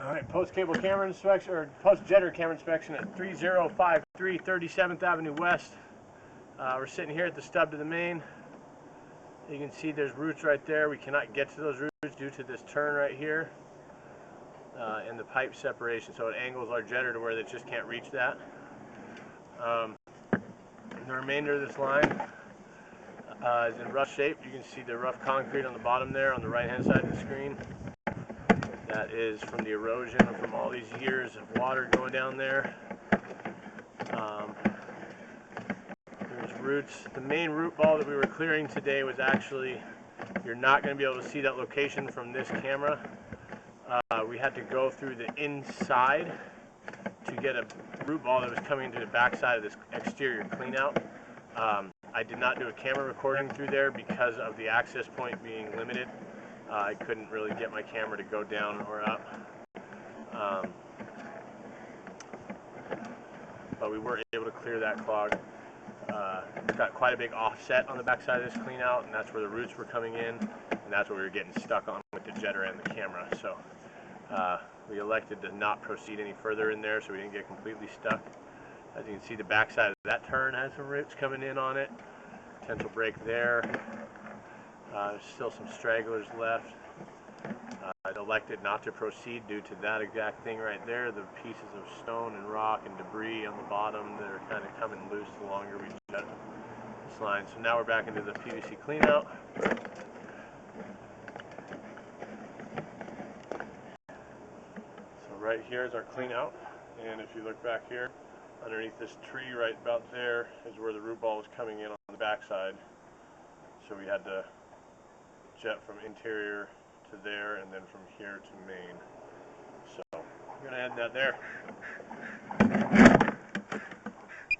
Alright, post-cable camera inspection, or post-jetter camera inspection at 3053 37th Avenue West. We're sitting here at the stub to the main. You can see there's roots right there. We cannot get to those roots due to this turn right here and the pipe separation, so it angles our jetter to where they just can't reach that. The remainder of this line is in rough shape. You can see the rough concrete on the bottom there on the right-hand side of the screen. That is from the erosion from all these years of water going down there. There's roots. The main root ball that we were clearing today was actually, you're not going to be able to see that location from this camera. We had to go through the inside to get a root ball that was coming to the backside of this exterior cleanout. I did not do a camera recording through there because of the access point being limited. I couldn't really get my camera to go down or up. But we were able to clear that clog. It's got quite a big offset on the backside of this clean out, and that's where the roots were coming in, and that's what we were getting stuck on with the jetter and the camera. So we elected to not proceed any further in there so we didn't get completely stuck. As you can see, the backside of that turn has some roots coming in on it. Potential break there. There's still some stragglers left. I elected not to proceed due to that exact thing right there, the pieces of stone and rock and debris on the bottom that are kind of coming loose the longer we jet this line. So now we're back into the PVC cleanout. So right here is our cleanout, and if you look back here, underneath this tree right about there is where the root ball was coming in on the backside. So we had to jet from interior to there and then from here to main. So I'm going to add that there.